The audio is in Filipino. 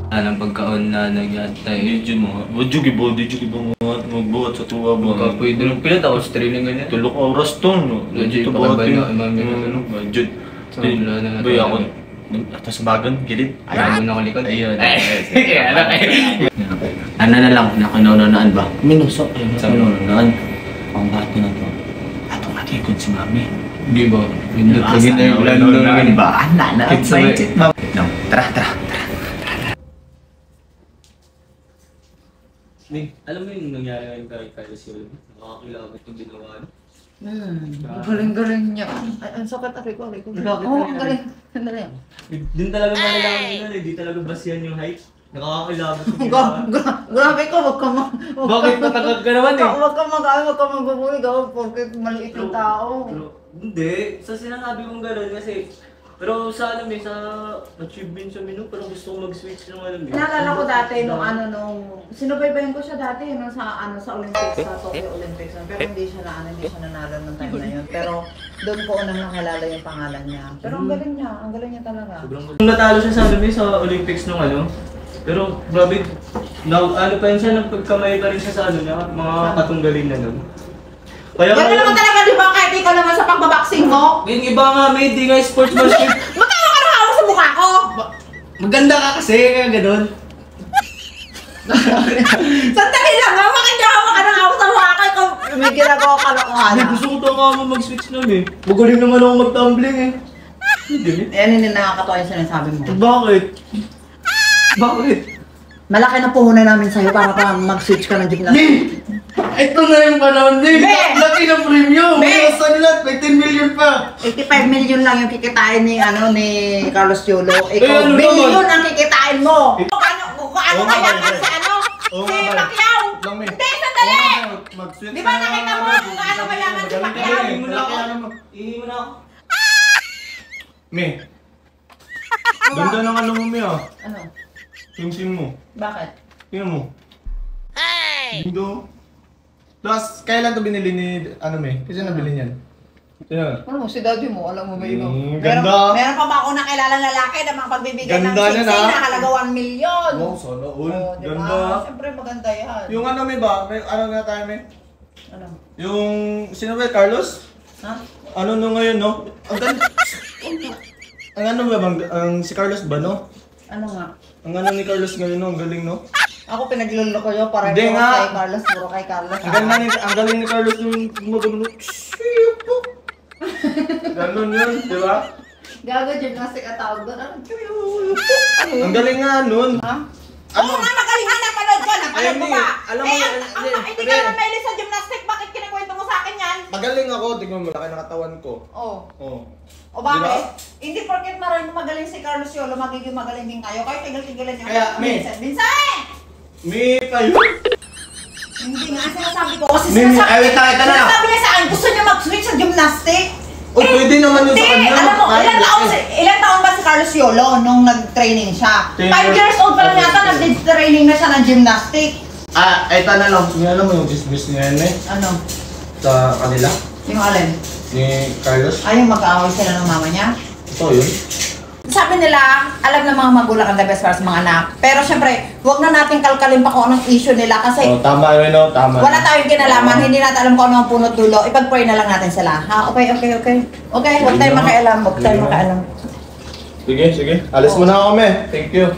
Anong pagkaon na nagyatay. Yun mo. Wadyo gibody, wadyo gibangot. Magbuhat sa tuwa ba? Pwede nung pilat ako sa training ganyan. Tulok oras to, no? Wadyo pakabay na imami na tulog. Wadyo. Bay ako. Ato sa bagan, gilid. Ayaw mo na ako likod. Ayun. Ano na lang, nakanununaan ba? Minusok. Sa minununaan. Ang bata na to. Atong natikod si mami. Di ba? Hindi ba? Anak na. Tara. Ning, alam mo yung nangyari ngayon kay Carlos yun? Nakakilabot yung ginawa niya. Galing-galing niya. Ang sakit ko. Oo, galing. Sandali. Din talaga malalaman nila eh, di talaga basihan yung height. Nakakilabot yung ginawa. Grabe ka, wag ka Bakit matagag ka naman eh? Wag ka magbubuli ka, porque maliit yung tao. Hindi, sa sinasabi kong gano'n kasi pero sa alam sa achievement sa menu, pero gusto kong mag-switch ng alam Naalala ko dati nung sinubaybayan ko siya dati sa Olympics, sa Tokyo Olympics. Pero hindi siya nanalo ng time na yun. Pero doon ko unang nakilala yung pangalan niya. Pero ang galing niya talaga. Sobrang natalo siya sa alam sa Olympics nung pero grabe, ano pa yun siya, nagpagkamay pa rin siya sa niya, mga katunggalin na nun. Kaya naman talaga, di ba? Kahit ikaw naman sa pagbaboxing mo. Yung iba nga, may di nga sportsmanship. Matawa ka na hawak sa mukha ko! Maganda ka kasi, kaya gano'n. Sandali lang ha, bakit niya hawak ka na hawak sa mukha ko? Ikaw, may ginagawa ka na kuhala. Hindi, gusto ko talaga mo mag-switch nun eh. Magaling naman ako mag-tumbling eh. Hindi nakakatawa yung sinasabi mo. Bakit? Bakit? Malaki na puhunan namin sa'yo para mag-switch ka ng gymnastics. Ito na yung panahon din! Laki ng premium! Sa nila, may 10 million pa! 85 million lang yung kikitain ni Carlos Yolo. Ikaw, billion ang kikitain mo! Ano kaya ka sa si Pacquiao? Hindi, sandali! Di ba nakita mo kung gaano mayaman si Pacquiao? Ihi mo na ako! Me! Ganda ng ano mo, Me ah! Ano? Sim mo. Bakit? Tingnan mo. Hey! Lindo. Tapos, kailan ito binili ni, Me? Kasi nabili niyan. Tingnan. Ano, si daddy mo, alam mo ba yun? Ganda. Meron pa ba ako nakilalang lalaki na mga pagbibigay ng singsing na halaga 1 million? Wow, sana all. Ganda. Siyempre maganda yan. Yung Me ba? May nga tayo, Me? Ano? Yung, sino ba, Carlos? Ha? Ano ngayon, no? Ang ganda. Ang ba, si Carlos ba, no? Ano nga? Ang ni Carlos ngayon, no? Ang galing, no? Ako pinaglolo ko yun para kay Carlos, puro kay Carlos. Ang galing ni Carlos yung gumagano. Ganon yun, di ba? Gago, gymnastic at tawag doon. Ang galing nga nun. Ha? Oo nga, magaling nga, napanood ko. Napanood mo ba? Alam mo, hindi ka naman mahilig sa gymnastic. Bakit kinikwento mo sa akin yan? Magaling ako, tingnan mo, laki ng katawan ko. Oo. O bakit? Hindi porket marunong magaling si Carlos Yolo, magiging magaling din kayo. Kayo tigil-tigilan niyo. Kaya, Me. Vincent! Me kayo? Hindi nga, sinasabi ko. Kasi sinasabi niya sa akin, gusto niya mag-switch sa gymnastic. O, pwede naman yun sa kanya. Alam mo, ilang taon ba si Carlos Yolo nung nag-training siya? 5 years old pa lang yata, nag-training na siya ng gymnastic. Ito na lang. Tingnan mo yung business niya yan, Ano? Sa kanila? Yung alin? Ni Carlos? Ay, yung mag-aaway sila ng mama niya? Ito yun. Sabi nila, alam ng mga magulang ang the best para sa mga anak. Pero syempre, huwag na natin kalkalin pa kung anong issue nila kasi tama yun, no? Tama. Wala tayong kinalaman, hindi natin alam kung ano ang punot dulo. Ipag-pray na lang natin sila. Ha? Okay. Okay, huwag tayong makialam. Sige. Alis mo na kami. Thank you.